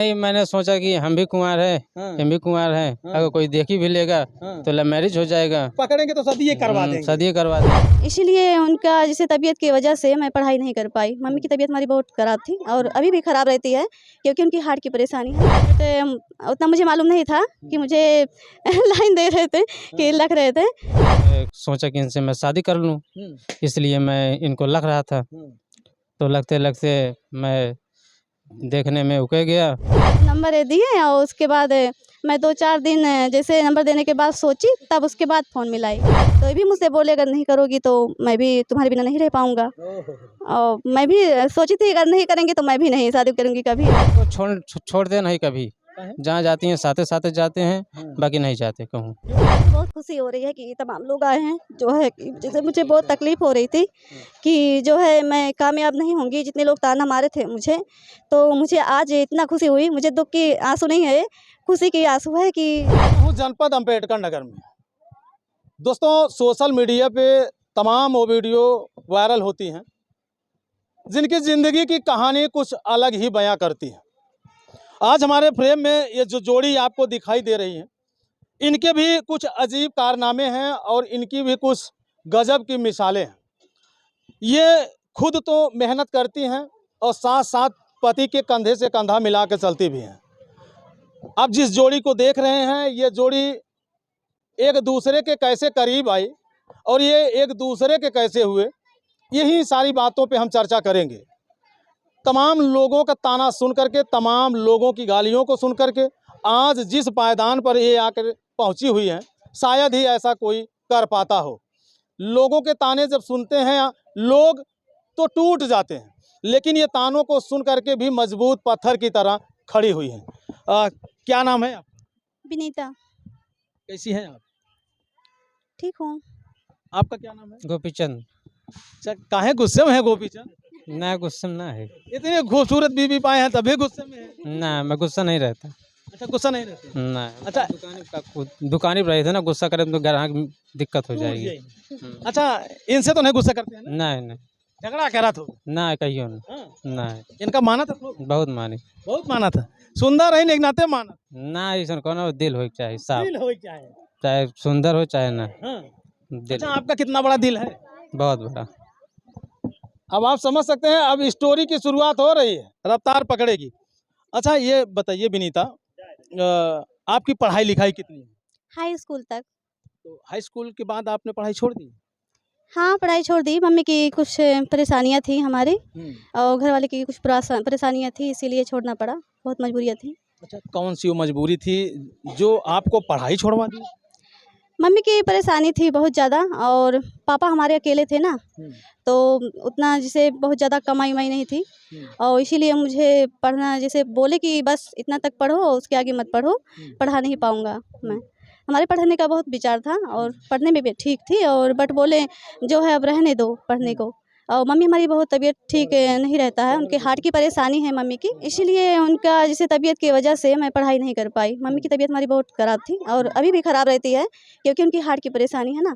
नहीं, मैंने सोचा कि हम भी कुंवार हैं, हम भी कुंवार हैं, अगर कोई देख ही भी लेगा तो लव मैरिज हो जाएगा, पकड़ेंगे तो शादी करवा देंगे। शादी करवा देंगे। इसीलिए उनका जैसे तबीयत की वजह से मैं पढ़ाई नहीं कर पाई। मम्मी की तबीयत हमारी बहुत ख़राब थी और अभी भी ख़राब रहती है क्योंकि उनकी हार्ट की परेशानी है। तो उतना मुझे मालूम नहीं था कि मुझे लाइन दे रहे थे कि लग रहे थे। सोचा कि इनसे मैं शादी कर लूं, इसलिए मैं इनको लग रहा था। तो लगते लगते मैं देखने में उके गया। नंबर दिए और उसके बाद मैं 2-4 दिन जैसे नंबर देने के बाद सोची, तब उसके बाद फ़ोन मिलाई। तो ये भी मुझसे बोले अगर नहीं करोगी तो मैं भी तुम्हारे बिना नहीं रह पाऊँगा। और मैं भी सोची थी अगर नहीं करेंगे तो मैं भी नहीं शादी करूँगी कभी। तो छोड़ते नहीं कभी, जहाँ जाती हैं साथे साथे जाते हैं, बाकी नहीं जाते कहूँ। बहुत खुशी हो रही है कि तमाम लोग आए हैं। जो है कि जैसे मुझे बहुत तकलीफ़ हो रही थी कि जो है मैं कामयाब नहीं होंगी, जितने लोग ताना मारे थे मुझे, तो मुझे आज इतना खुशी हुई। मुझे दुःख की आंसू नहीं है, खुशी की आंसू है कि जनपद अम्बेडकर नगर में दोस्तों सोशल मीडिया पे तमाम वो वीडियो वायरल होती हैं जिनकी ज़िंदगी की कहानी कुछ अलग ही बयां करती है। आज हमारे फ्रेम में ये जो जोड़ी आपको दिखाई दे रही है, इनके भी कुछ अजीब कारनामे हैं और इनकी भी कुछ गजब की मिसालें हैं। ये खुद तो मेहनत करती हैं और साथ साथ पति के कंधे से कंधा मिला के चलती भी हैं। अब जिस जोड़ी को देख रहे हैं, ये जोड़ी एक दूसरे के कैसे करीब आई और ये एक दूसरे के कैसे हुए, यही सारी बातों पे हम चर्चा करेंगे। तमाम लोगों का ताना सुन करके, तमाम लोगों की गालियों को सुन करके आज जिस पायदान पर ये आकर पहुंची हुई है, शायद ही ऐसा कोई कर पाता हो। लोगों के ताने जब सुनते हैं लोग तो टूट जाते हैं, लेकिन ये तानों को सुन करके भी मजबूत पत्थर की तरह खड़ी हुई हैं। क्या नाम है आप? विनीता। कैसी हैं आप? ठीक हूँ। आपका क्या नाम है? गोपीचंद। अच्छा, काहे गुस्से में है गोपीचंद? ना गुस्सा ना है, इतने खूबसूरत बीवी पाए हैं तभी गुस्से में है? ना मैं गुस्सा नहीं रहता। अच्छा, गुस्सा नहीं रहते? ना अच्छा, दुकानी पर रहे थे ना, गुस्सा करे तो ग्राहक दिक्कत हो जाएगी। अच्छा, इनसे तो नहीं गुस्सा करते हैं ना? नहीं नहीं झगड़ा करा तो ना कहियो ना, हाँ? ना इनका माना था तो? बहुत मानी बहुत माना था। सुंदर है एक नाते माना ना, ऐसा कोनो दिल हो चाहिए साफ, दिल हो क्या है? चाहे सुंदर हो चाहे ना, हाँ। दिल अच्छा, आपका कितना बड़ा दिल है? बहुत बड़ा। अब आप समझ सकते हैं, अब स्टोरी की शुरुआत हो रही है, रफ्तार पकड़ेगी। अच्छा, ये बताइए विनीता, आपकी पढ़ाई लिखाई कितनी है? हाई स्कूल तक। तो हाई स्कूल के बाद आपने पढ़ाई छोड़ दी? हाँ, पढ़ाई छोड़ दी। मम्मी की कुछ परेशानियाँ थी हमारी और घर वाले की कुछ परेशानियाँ थी, इसीलिए छोड़ना पड़ा। बहुत मजबूरियाँ थी। अच्छा, कौन सी वो मजबूरी थी जो आपको पढ़ाई छोड़वा दी? मम्मी की परेशानी थी बहुत ज़्यादा और पापा हमारे अकेले थे ना, तो उतना जैसे बहुत ज़्यादा कमाई-वमाई नहीं थी और इसीलिए मुझे पढ़ना जैसे बोले कि बस इतना तक पढ़ो, उसके आगे मत पढ़ो, पढ़ा नहीं पाऊँगा मैं। हमारे पढ़ने का बहुत विचार था और पढ़ने में भी ठीक थी और बट बोले जो है अब रहने दो पढ़ने को। और मम्मी हमारी बहुत तबीयत ठीक नहीं रहता है, उनके हार्ट की परेशानी है मम्मी की, इसीलिए उनका जैसे तबीयत की वजह से मैं पढ़ाई नहीं कर पाई। मम्मी की तबीयत हमारी बहुत ख़राब थी और अभी भी ख़राब रहती है क्योंकि उनकी हार्ट की परेशानी है ना।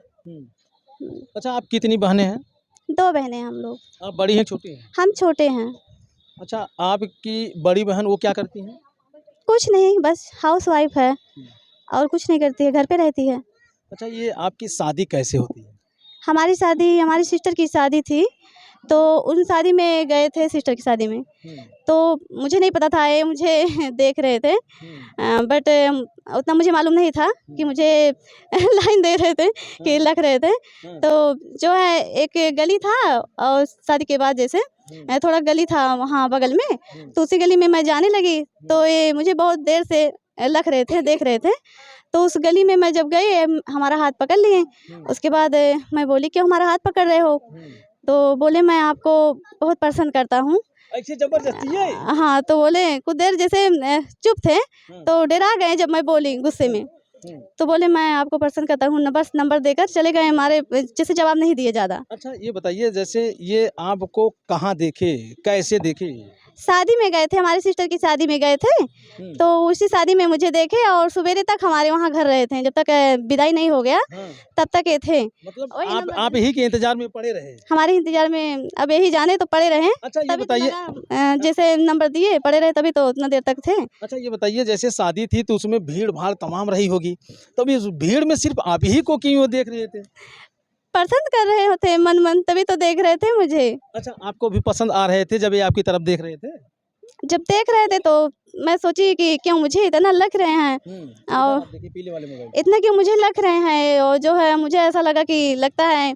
अच्छा, आप कितनी बहनें हैं? 2 बहनें हैं हम लोग। आप बड़ी हैं छोटी हैं? हम छोटे हैं। अच्छा, आपकी बड़ी बहन वो क्या करती हैं? कुछ नहीं, बस हाउसवाइफ़ है और कुछ नहीं करती है, घर पे रहती है। अच्छा, ये आपकी शादी कैसे होती है? हमारी शादी हमारी सिस्टर की शादी थी, तो उन शादी में गए थे सिस्टर की शादी में। तो मुझे नहीं पता था, ये मुझे देख रहे थे बट उतना मुझे मालूम नहीं था कि मुझे लाइन दे रहे थे कि लग रहे थे। तो जो है एक गली था और शादी के बाद जैसे थोड़ा गली था वहाँ बगल में, तो उसी गली में मैं जाने लगी तो ये मुझे बहुत देर से लग रहे थे, देख रहे थे। तो उस गली में मैं जब गई हमारा हाथ पकड़ लिए। उसके बाद मैं बोली क्यों हमारा हाथ पकड़ रहे हो? तो बोले मैं आपको बहुत पसंद करता हूँ। ऐसी जबरदस्ती है? हाँ, तो बोले कुछ देर जैसे चुप थे तो डरा गए जब मैं बोली गुस्से में। तो बोले मैं आपको पसंद करता हूँ, बस नंबर देकर चले गए, हमारे जैसे जवाब नहीं दिए ज़्यादा। अच्छा, ये बताइए जैसे ये आपको कहाँ देखे, कैसे देखे? शादी में गए थे, हमारे सिस्टर की शादी में गए थे। तो उसी शादी में मुझे देखे और सवेरे तक हमारे वहाँ घर रहे थे, जब तक विदाई नहीं हो गया तब तक ये थे। मतलब वही आप ही के इंतजार में पड़े रहे। हमारे इंतजार में अब यही जाने तो पड़े रहे। अच्छा ये तभी तो बताइए, लगा, जैसे नंबर दिए पड़े रहे तभी तो उतना देर तक थे। अच्छा ये बताइए, जैसे शादी थी तो उसमें भीड़ भाड़ तमाम रही होगी, तब इस भीड़ में सिर्फ आप ही को क्यों देख रहे थे? पसंद कर रहे होते मन मन, तभी तो देख रहे थे मुझे। अच्छा आपको भी पसंद आ रहे थे जब ये आपकी तरफ देख रहे थे? जब देख रहे थे तो मैं सोची कि क्यों मुझे इतना लग रहे हैं, और देखिए पीले वाले मोबाइल। इतना क्यों मुझे लग रहे हैं, और जो है मुझे ऐसा लगा कि लगता है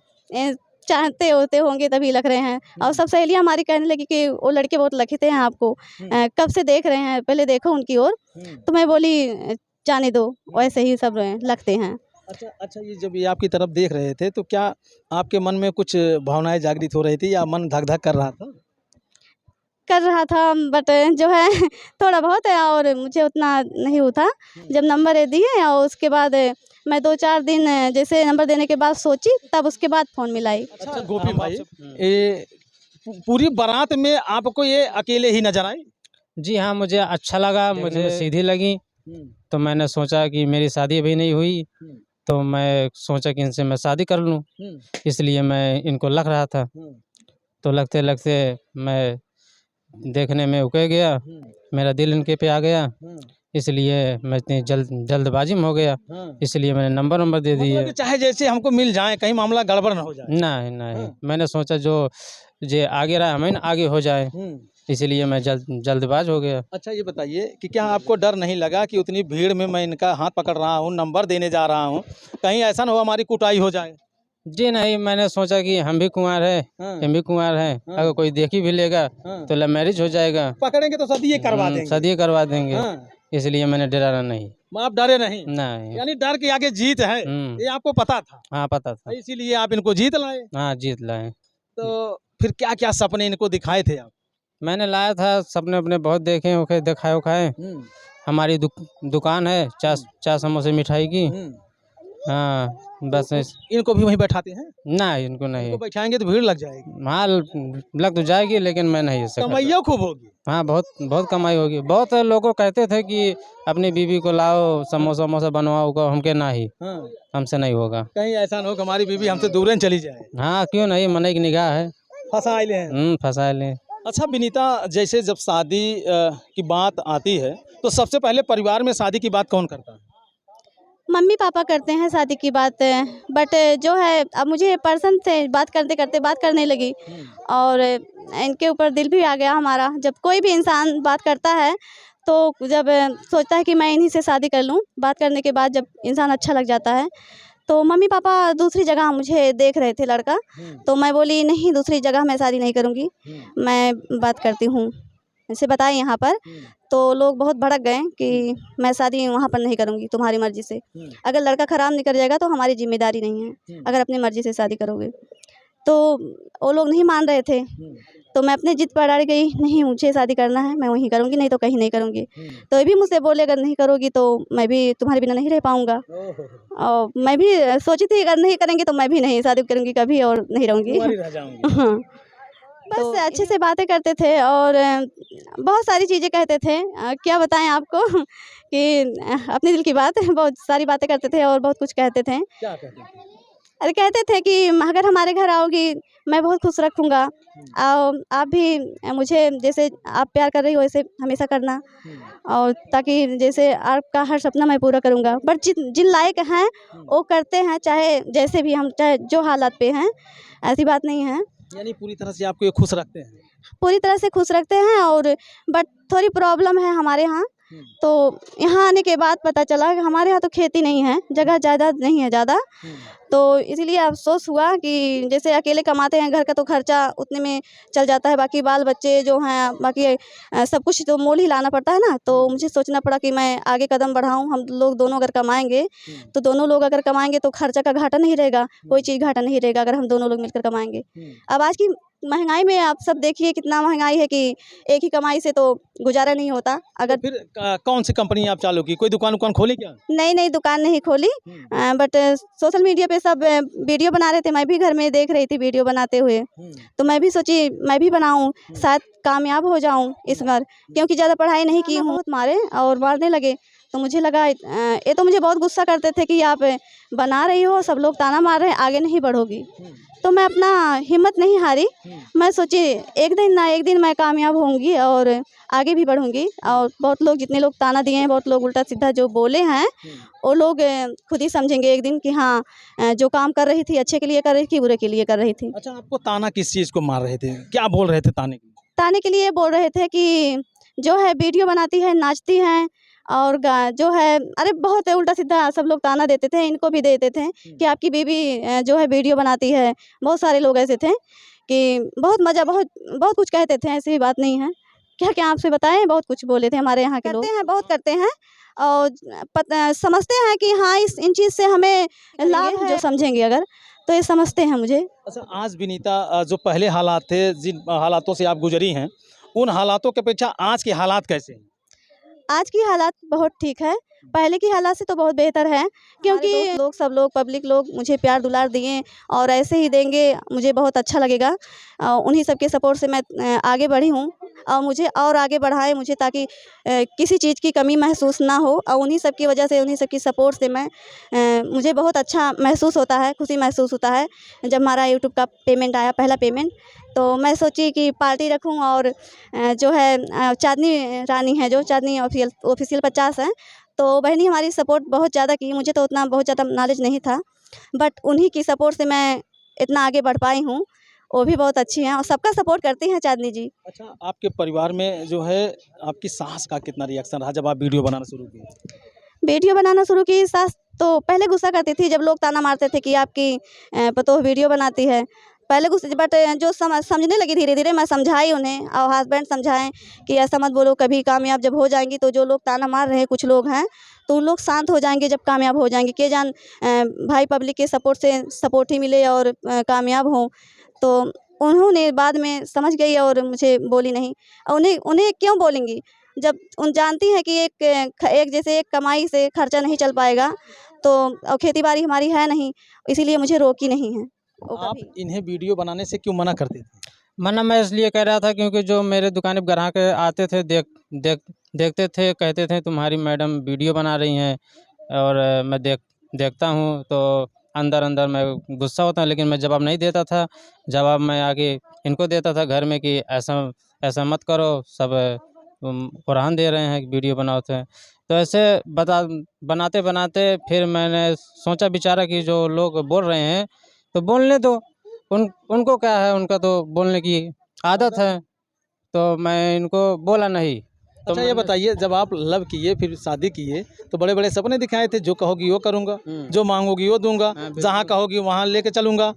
चाहते होते होंगे तभी लग रहे हैं। और सब सहेलियाँ हमारी कहने लगी कि वो लड़के बहुत लखीते हैं आपको, कब से देख रहे हैं, पहले देखो उनकी ओर। तो मैं बोली जाने दो, वैसे ही सब लगते हैं। अच्छा ये जब ये आपकी तरफ देख रहे थे तो क्या आपके मन में कुछ भावनाएं जागृत हो रही थी या मन धक धक कर रहा था? कर रहा था, बट जो है थोड़ा बहुत है और मुझे उतना नहीं हुआ। जब नंबर ये दिए और उसके बाद मैं 2-4 दिन जैसे नंबर देने के बाद सोची, तब उसके बाद फ़ोन मिलाई। अच्छा गोपी भाई, ये पूरी बारात में आपको ये अकेले ही नजर आए? जी हाँ, मुझे अच्छा लगा, मुझे सीधी लगी। तो मैंने सोचा कि मेरी शादी अभी नहीं हुई, तो मैं सोचा कि इनसे मैं शादी कर लूं, इसलिए मैं इनको लग रहा था। तो लगते लगते मैं देखने में उकड़ गया, मेरा दिल इनके पे आ गया, इसलिए मैं इतनी जल्दबाजी में हो गया, इसलिए मैंने नंबर दे दिए। मतलब चाहे जैसे हमको मिल जाए, कहीं मामला गड़बड़ ना हो जाए। नहीं, मैंने सोचा जो आगे रहा हमें आगे हो जाए, इसलिए मैं जल्दबाज हो गया। अच्छा ये बताइए कि क्या आपको डर नहीं लगा कि उतनी भीड़ में मैं इनका हाथ पकड़ रहा हूँ, नंबर देने जा रहा हूँ, कहीं ऐसा ना हो हमारी कुटाई हो जाए? जी नहीं, मैंने सोचा कि हम भी कुंवार हैं, हम भी कुंवार हैं, अगर कोई देख ही भी लेगा तो लव मैरिज हो जाएगा, पकड़ेंगे तो शादी करवा देंगे। शादी करवा देंगे, इसलिए मैंने डरा नहीं। आप डरे नहीं? नहीं, यानी डर के आगे जीत है, ये आपको पता था? हाँ पता था। इसीलिए आप इनको जीत लाए? हाँ जीत लाए। तो फिर क्या क्या सपने इनको दिखाए थे आप? मैंने लाया था सपने अपने बहुत देखे उखे, दिखाए उखाए। हमारी दुकान है चार समोसे मिठाई की। हाँ बस इनको भी वहीं बैठाते हैं? नहीं, इनको नहीं। इनको बैठाएंगे तो भीड़ लग जाएगी। हाँ लग तो जाएगी, लेकिन मैं नहीं ऐसा करता। कमाइया खूब होगी। हाँ बहुत कमाई होगी। बहुत लोगों कहते थे कि अपनी बीवी को लाओ, समोसा वमोसा बनवाओ, को हमके नहीं, हमसे नहीं होगा। कहीं ऐसा ना हो हमारी बीवी हमसे दूर न चली जाए। हाँ क्यों नहीं, मन की निगाह है, फंसा ले। फंसा ले। अच्छा विनीता, जैसे जब शादी की बात आती है तो सबसे पहले परिवार में शादी की बात कौन करता है? मम्मी पापा करते हैं शादी की बात, बट जो है अब मुझे पर्सन से बात करते करते बात करने लगी और इनके ऊपर दिल भी आ गया हमारा। जब कोई भी इंसान बात करता है तो जब सोचता है कि मैं इन्हीं से शादी कर लूं, बात करने के बाद जब इंसान अच्छा लग जाता है, तो मम्मी पापा दूसरी जगह मुझे देख रहे थे लड़का, तो मैं बोली नहीं, दूसरी जगह मैं शादी नहीं करूँगी, मैं बात करती हूँ, ऐसे बताए यहाँ पर। तो लोग बहुत भड़क गए कि मैं शादी वहाँ पर नहीं करूँगी, तुम्हारी मर्ज़ी से। अगर लड़का ख़राब निकल जाएगा तो हमारी जिम्मेदारी नहीं है, अगर अपनी मर्ज़ी से शादी करोगे। तो वो लोग नहीं मान रहे थे, तो मैं अपने जिद पर अड़ गई, नहीं मुझे शादी करना है, मैं वहीं करूँगी, नहीं तो कहीं नहीं करूँगी। तो ये भी मुझसे बोले अगर नहीं करोगी तो मैं भी तुम्हारे बिना नहीं रह पाऊँगा। और मैं भी सोची थी अगर नहीं करेंगे तो मैं भी नहीं शादी करूँगी कभी और नहीं रहूँगी। हाँ, बस अच्छे से बातें करते थे और बहुत सारी चीज़ें कहते थे, क्या बताएं आपको कि अपने दिल की बात, बहुत सारी बातें करते थे और बहुत कुछ कहते थे। क्या कहते थे? अरे कहते थे कि अगर हमारे घर आओगी मैं बहुत खुश रखूँगा, और आप भी मुझे जैसे आप प्यार कर रही हो वैसे हमेशा करना, और ताकि जैसे आपका हर सपना मैं पूरा करूँगा। बट जिन लायक हैं वो करते हैं, चाहे जैसे भी हम, चाहे जो हालात पे हैं, ऐसी बात नहीं है। यानी पूरी तरह से आपको ये खुश रखते हैं? पूरी तरह से खुश रखते हैं, और बट थोड़ी प्रॉब्लम है हमारे यहाँ। तो यहाँ आने के बाद पता चला कि हमारे यहाँ तो खेती नहीं है, जगह जायदाद नहीं है ज़्यादा, तो इसीलिए अफसोस हुआ कि जैसे अकेले कमाते हैं, घर का तो खर्चा उतने में चल जाता है, बाकी बाल बच्चे जो हैं, बाकी सब कुछ तो मोल ही लाना पड़ता है ना। तो मुझे सोचना पड़ा कि मैं आगे कदम बढ़ाऊं, हम लोग दोनों अगर कमाएंगे तो दोनों लोग अगर कमाएंगे तो खर्चा का घाटा नहीं रहेगा, कोई चीज़ घाटा नहीं रहेगा अगर हम दोनों लोग मिलकर कमाएंगे। अब आज की महंगाई में आप सब देखिए कितना महंगाई है कि एक ही कमाई से तो गुजारा नहीं होता। अगर तो फिर कौन सी कंपनी आप चालू की, कोई दुकान खोली क्या? नहीं दुकान नहीं खोली, बट सोशल मीडिया पे सब वीडियो बना रहे थे, मैं भी घर में देख रही थी वीडियो बनाते हुए, तो मैं भी सोची मैं भी बनाऊं, शायद कामयाब हो जाऊं इस बार, क्योंकि ज़्यादा पढ़ाई नहीं की हूँ। बहुत मारे और मारने लगे तो मुझे लगा ये तो मुझे बहुत गुस्सा करते थे कि आप बना रही हो, सब लोग ताना मार रहे हैं, आगे नहीं बढ़ोगी। तो मैं अपना हिम्मत नहीं हारी। मैं सोची एक दिन ना एक दिन मैं कामयाब होंगी और आगे भी बढ़ूंगी। और बहुत लोग, जितने लोग ताना दिए हैं, बहुत लोग उल्टा सीधा जो बोले हैं, वो लोग खुद ही समझेंगे एक दिन कि हाँ, जो काम कर रही थी अच्छे के लिए कर रही थी, बुरे के लिए कर रही थी। अच्छा, आपको ताना किस चीज़ को मार रहे थे, क्या बोल रहे थे ताने की? ताने के लिए बोल रहे थे कि जो है वीडियो बनाती है, नाचती हैं और जो है, अरे बहुत उल्टा सीधा सब लोग ताना देते थे, इनको भी देते थे कि आपकी बीवी जो है वीडियो बनाती है। बहुत सारे लोग ऐसे थे कि बहुत मज़ा, बहुत बहुत कुछ कहते थे, ऐसी ही बात नहीं है। क्या क्या आपसे बताएं, बहुत कुछ बोले थे हमारे यहाँ के लोग। करते हैं, बहुत करते हैं और समझते हैं कि हाँ, इन चीज़ से हमें लाभ है। जो समझेंगे अगर तो ये समझते हैं मुझे। अच्छा, आज विनीता, जो पहले हालात थे, जिन हालातों से आप गुजरी हैं, उन हालातों के अपेक्षा आज के हालात कैसे हैं? आज की हालात बहुत ठीक है, पहले की हालात से तो बहुत बेहतर है, क्योंकि लोग, सब लोग, पब्लिक लोग मुझे प्यार दुलार दिए और ऐसे ही देंगे, मुझे बहुत अच्छा लगेगा। उन्हीं सब के सपोर्ट से मैं आगे बढ़ी हूँ और मुझे और आगे बढ़ाएं मुझे, ताकि किसी चीज़ की कमी महसूस ना हो। और उन्हीं सब की वजह से, उन्हीं सब की सपोर्ट से मैं मुझे बहुत अच्छा महसूस होता है, खुशी महसूस होता है। जब हमारा यूट्यूब का पेमेंट आया, पहला पेमेंट, तो मैं सोची कि पार्टी रखूं और जो है चाँदनी रानी है, जो चाँदनी ऑफिशियल 50 है, तो बहनी हमारी सपोर्ट बहुत ज़्यादा की। मुझे तो उतना बहुत ज़्यादा नॉलेज नहीं था, बट उन्हीं की सपोर्ट से मैं इतना आगे बढ़ पाई हूँ। वो भी बहुत अच्छी हैं और सबका सपोर्ट करती हैं चाँदनी जी। अच्छा, आपके परिवार में जो है, आपकी सास का कितना रिएक्शन रहा जब आप वीडियो बनाना शुरू किए? वीडियो बनाना शुरू की, सास तो पहले गुस्सा करती थी जब लोग ताना मारते थे कि आपकी पतोह वीडियो बनाती है। पहले गुस्से, बट जो समझने लगी धीरे धीरे, मैं समझाई उन्हें और हस्बैंड समझाएं कि ऐसा मत बोलो, कभी कामयाब जब हो जाएंगी तो जो लोग ताना मार रहे हैं, कुछ लोग हैं, तो उन लोग शांत हो जाएंगे जब कामयाब हो जाएंगे। के जान भाई पब्लिक के सपोर्ट से सपोर्ट ही मिले और कामयाब हों। तो उन्होंने बाद में समझ गई और मुझे बोली नहीं। और उन्हें उन्हें क्यों बोलेंगी, जब उन जानती हैं कि एक जैसे एक कमाई से खर्चा नहीं चल पाएगा, तो और खेती बाड़ी हमारी है नहीं, इसीलिए मुझे रोकी नहीं है वो आप कभी। इन्हें वीडियो बनाने से क्यों मना करते थे? मना मैं इसलिए कह रहा था क्योंकि जो मेरे दुकान पे ग्राहक आते थे, देखते थे, कहते थे तुम्हारी मैडम वीडियो बना रही हैं, और मैं देखता हूँ तो अंदर अंदर मैं गुस्सा होता, लेकिन मैं जवाब नहीं देता था। जवाब मैं आगे इनको देता था घर में कि ऐसा ऐसा मत करो, सब कुरान दे रहे हैं, वीडियो बनाओ थे। तो ऐसे बनाते बनाते फिर मैंने सोचा विचारा कि जो लोग बोल रहे हैं तो बोलने दो, उनको क्या है, उनका तो बोलने की आदत है, तो मैं इनको बोला नहीं। तो अच्छा, ये बताइए, जब आप लव किए, फिर शादी किए, तो बड़े बड़े सपने दिखाए थे, जो कहोगी वो करूँगा, जो मांगोगी वो दूंगा, जहाँ कहोगी वहाँ लेके चलूँगा।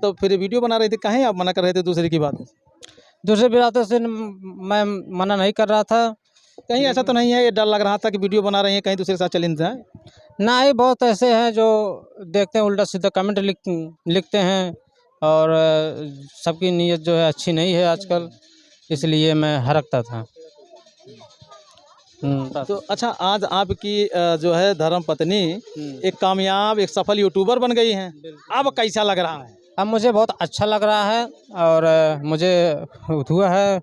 तो फिर वीडियो बना रहे थे, काहे आप मना कर रहे थे दूसरे की बात? दूसरे बातों से मैं मना नहीं कर रहा था। कहीं ऐसा तो नहीं है, ये डर लग रहा था कि वीडियो बना रही हैं, कहीं दूसरे के साथ चले जाए? ना ही बहुत ऐसे हैं जो देखते हैं उल्टा सीधा कमेंट लिखते हैं, और सबकी नीयत जो है अच्छी नहीं है आजकल, इसलिए मैं हरकता था। बस। तो अच्छा, आज आपकी जो है धर्म पत्नी एक कामयाब, एक सफल यूट्यूबर बन गई हैं, अब कैसा लग रहा है? अब मुझे बहुत अच्छा लग रहा है और मुझे हुआ है।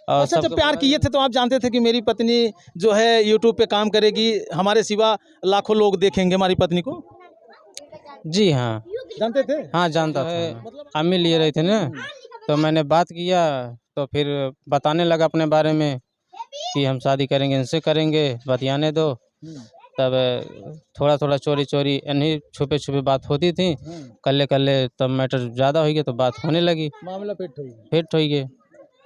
और अच्छा, जब सबको प्यार किए थे तो आप जानते थे कि मेरी पत्नी जो है यूट्यूब पे काम करेगी, हमारे सिवा लाखों लोग देखेंगे हमारी पत्नी को? जी हाँ, जानते थे? हाँ जानता था। अम्मी लिए रही थी ना, तो मैंने बात किया, तो फिर बताने लगा अपने बारे में कि हम शादी करेंगे, इनसे करेंगे, बतियाने दो। तब थोड़ा थोड़ा चोरी चोरी यानी छुपे छुपे बात होती थी। कल्ले कल्ले तब मैटर ज़्यादा हो गया तो बात होने लगी, मामला फिट हुई। फिट हो गए।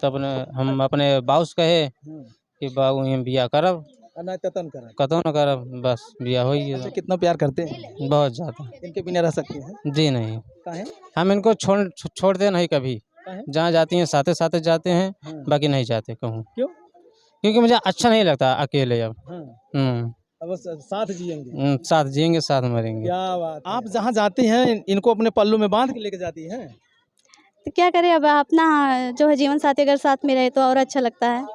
तब हम अपने बाउस कहे कि बाबू हम बिया करब, कतन करा। कतो न करब, बस बिया हो अच्छा, गया। कितना प्यार करते हैं? बहुत ज़्यादा। इनके बिना रह सकते हैं? जी नहीं, काहे? हम इनको छोड़ते नहीं कभी। काहे? जहाँ जाती हैं साथे साथे जाते हैं, हाँ। बाकी नहीं जाते कहूँ, क्यों? क्योंकि मुझे अच्छा नहीं लगता अकेले अब। हाँ। अब साथ जिएंगे। साथ जिएंगे, साथ मरेंगे। क्या बात है। आप जहाँ जाती हैं, इनको अपने पल्लू में बांध के लेके जाती हैं? तो क्या करें, अब अपना जो है जीवन साथी अगर साथ में रहे तो और अच्छा लगता है।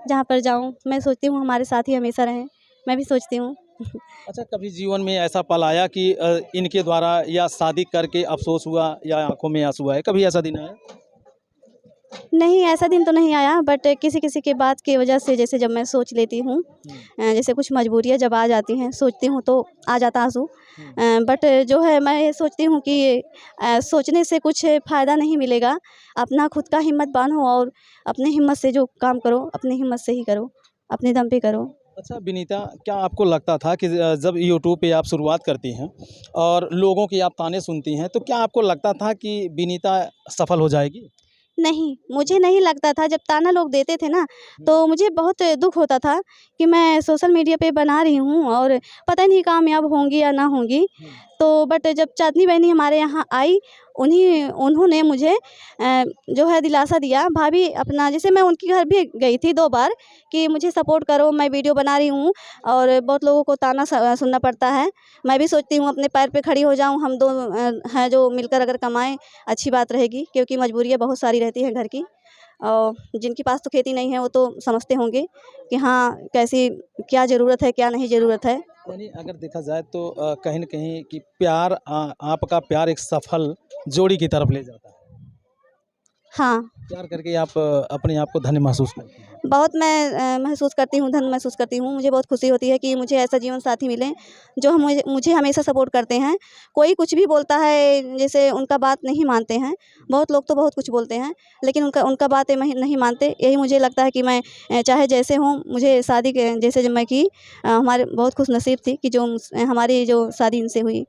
जहाँ पर जाऊँ मैं सोचती हूँ हमारे साथ ही हमेशा रहें, मैं भी सोचती हूँ। अच्छा, कभी जीवन में ऐसा पल आया कि इनके द्वारा या शादी करके अफसोस हुआ या आंखों में आंसू आए, कभी ऐसा दिन आया? नहीं, ऐसा दिन तो नहीं आया, बट किसी किसी के बात की वजह से, जैसे जब मैं सोच लेती हूँ, जैसे कुछ मजबूरियाँ जब आ जाती हैं, सोचती हूँ तो आ जाता आंसू। बट जो है मैं ये सोचती हूँ कि सोचने से कुछ फ़ायदा नहीं मिलेगा। अपना खुद का हिम्मत बांधो और अपने हिम्मत से जो काम करो, अपनी हिम्मत से ही करो, अपने दम पे करो। अच्छा विनीता, क्या आपको लगता था कि जब यूट्यूब पे आप शुरुआत करती हैं और लोगों की आप ताने सुनती हैं, तो क्या आपको लगता था कि विनीता सफल हो जाएगी? नहीं, मुझे नहीं लगता था। जब ताना लोग देते थे ना, तो मुझे बहुत दुःख होता था कि मैं सोशल मीडिया पे बना रही हूँ और पता नहीं कामयाब होंगी या ना होंगी। तो बट जब चाँदनी बहनी हमारे यहाँ आई, उन्होंने मुझे जो है दिलासा दिया। भाभी अपना, जैसे मैं उनके घर भी गई थी 2 बार कि मुझे सपोर्ट करो, मैं वीडियो बना रही हूँ और बहुत लोगों को ताना सुनना पड़ता है। मैं भी सोचती हूँ अपने पैर पे खड़ी हो जाऊँ, हम 2 हैं जो मिलकर अगर कमाएँ, अच्छी बात रहेगी, क्योंकि मजबूरियाँ बहुत सारी रहती हैं घर की। और जिनके पास तो खेती नहीं है, वो तो समझते होंगे कि हाँ, कैसी क्या ज़रूरत है, क्या नहीं ज़रूरत है। यानी अगर देखा जाए तो कहीं न कहीं कि प्यार आपका प्यार एक सफल जोड़ी की तरफ ले जाता है। हाँ। प्यार करके आप अपने आप को धन्य महसूस करती हैं। बहुत मैं महसूस करती हूँ, धन्य महसूस करती हूँ। मुझे बहुत खुशी होती है कि मुझे ऐसा जीवन साथी मिले जो मुझे मुझे हमेशा सपोर्ट करते हैं। कोई कुछ भी बोलता है, जैसे उनका बात नहीं मानते हैं। बहुत लोग तो बहुत कुछ बोलते हैं, लेकिन उनका उनका बातें नहीं मानते। यही मुझे लगता है कि मैं चाहे जैसे हूँ, मुझे शादी के जैसे जब मैं की, हमारे बहुत खुशनसीब थी कि हमारी जो शादी इनसे हुई।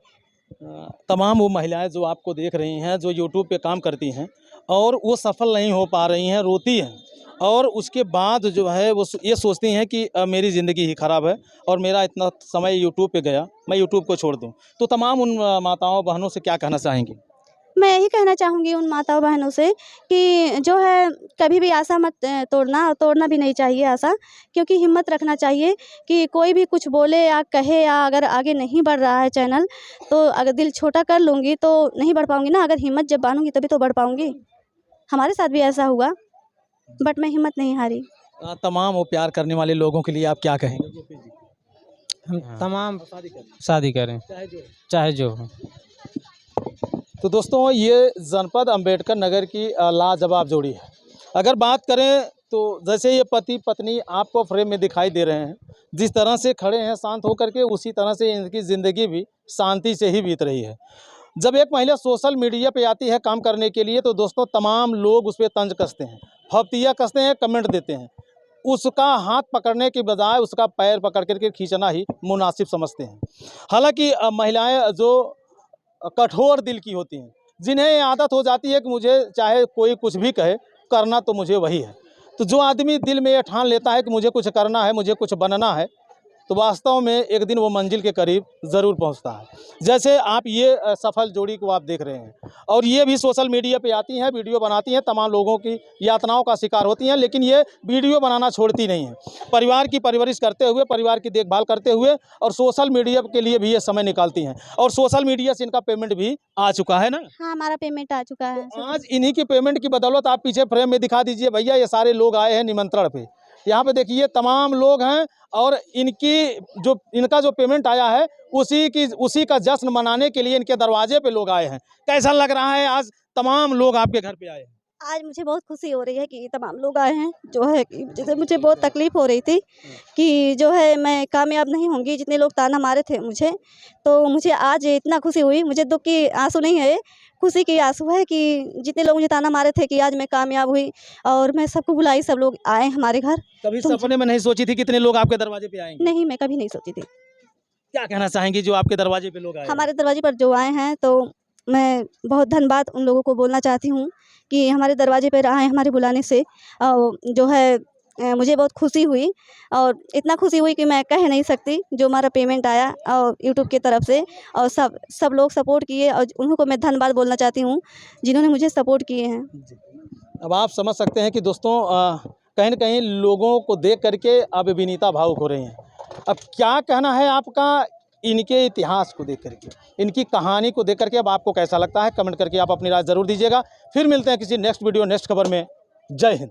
तमाम वो महिलाएं जो आपको देख रही हैं, जो यूट्यूब पे काम करती हैं और वो सफल नहीं हो पा रही हैं, रोती हैं और उसके बाद जो है वो ये सोचती हैं कि मेरी ज़िंदगी ही ख़राब है और मेरा इतना समय यूट्यूब पे गया, मैं यूट्यूब को छोड़ दूं। तो तमाम उन माताओं बहनों से क्या कहना चाहेंगी? मैं यही कहना चाहूँगी उन माताओं बहनों से कि जो है, कभी भी आशा मत तोड़ना, और तोड़ना भी नहीं चाहिए आशा, क्योंकि हिम्मत रखना चाहिए कि कोई भी कुछ बोले या कहे, या अगर आगे नहीं बढ़ रहा है चैनल, तो अगर दिल छोटा कर लूँगी तो नहीं बढ़ पाऊँगी ना। अगर हिम्मत जब बांधूँगी तभी तो बढ़ पाऊँगी। हमारे साथ भी ऐसा हुआ, बट मैं हिम्मत नहीं हारी। तमाम वो प्यार करने वाले लोगों के लिए आप क्या कहेंगे? हम हाँ। तमाम शादी करें, शादी करें, चाहे जो हो। तो दोस्तों ये जनपद अंबेडकर नगर की लाजवाब जोड़ी है। अगर बात करें तो जैसे ये पति पत्नी आपको फ्रेम में दिखाई दे रहे हैं, जिस तरह से खड़े हैं शांत होकर के, उसी तरह से इनकी ज़िंदगी भी शांति से ही बीत रही है। जब एक महिला सोशल मीडिया पे आती है काम करने के लिए, तो दोस्तों तमाम लोग उस पे तंज कसते हैं, फब्तियाँ कसते हैं, कमेंट देते हैं। उसका हाथ पकड़ने की बजाय उसका पैर पकड़ करके खींचना ही मुनासिब समझते हैं। हालांकि महिलाएं जो कठोर दिल की होती हैं, जिन्हें ये आदत हो जाती है कि मुझे चाहे कोई कुछ भी कहे, करना तो मुझे वही है। तो जो आदमी दिल में ये ठान लेता है कि मुझे कुछ करना है, मुझे कुछ बनना है, तो वास्तव में एक दिन वो मंजिल के करीब ज़रूर पहुंचता है। जैसे आप ये सफल जोड़ी को आप देख रहे हैं और ये भी सोशल मीडिया पे आती हैं, वीडियो बनाती हैं, तमाम लोगों की यातनाओं का शिकार होती हैं, लेकिन ये वीडियो बनाना छोड़ती नहीं हैं। परिवार की परवरिश करते हुए, परिवार की देखभाल करते हुए और सोशल मीडिया के लिए भी ये समय निकालती हैं और सोशल मीडिया से इनका पेमेंट भी आ चुका है ना। हाँ, हमारा पेमेंट आ चुका है। आज इन्हीं की पेमेंट की बदौलत आप पीछे फ्रेम में दिखा दीजिए भैया, ये सारे लोग आए हैं निमंत्रण पे। यहाँ पे देखिए तमाम लोग हैं और इनका जो पेमेंट आया है, उसी का जश्न मनाने के लिए इनके दरवाजे पे लोग आए हैं। कैसा लग रहा है आज तमाम लोग आपके घर पे आए हैं? आज मुझे बहुत खुशी हो रही है कि तमाम लोग आए हैं। जो है कि जैसे मुझे बहुत तकलीफ़ हो रही थी कि जो है मैं कामयाब नहीं होंगी, जितने लोग ताना मारे थे मुझे, तो मुझे आज इतना खुशी हुई। मुझे दुःख की आँसू नहीं है, खुशी के आँसू है कि जितने लोग मुझे ताना मारे थे कि आज मैं कामयाब हुई और मैं सबको बुलाई, सब लोग आए हमारे घर। कभी तो सपने में नहीं सोची थी कितने लोग आपके दरवाजे पे आएंगे? नहीं, मैं कभी नहीं सोची थी। क्या कहना चाहेंगी जो आपके दरवाजे पे लोग आए हैं? हमारे दरवाजे पर जो आए हैं, तो मैं बहुत धन्यवाद उन लोगों को बोलना चाहती हूँ कि हमारे दरवाजे पर आए हमारे बुलाने से। जो है मुझे बहुत खुशी हुई और इतना खुशी हुई कि मैं कह नहीं सकती। जो हमारा पेमेंट आया और यूट्यूब की तरफ से, और सब लोग सपोर्ट किए, और उन्हीं को मैं धन्यवाद बोलना चाहती हूँ जिन्होंने मुझे सपोर्ट किए हैं। जी। अब आप समझ सकते हैं कि दोस्तों कहीं न कहीं लोगों को देख करके अब विनीता भावुक हो रही हैं। अब क्या कहना है आपका इनके इतिहास को देख करके, इनकी कहानी को देख करके अब आपको कैसा लगता है? कमेंट करके आप अपनी राय ज़रूर दीजिएगा। फिर मिलते हैं किसी नेक्स्ट वीडियो, नेक्स्ट खबर में। जय हिंद।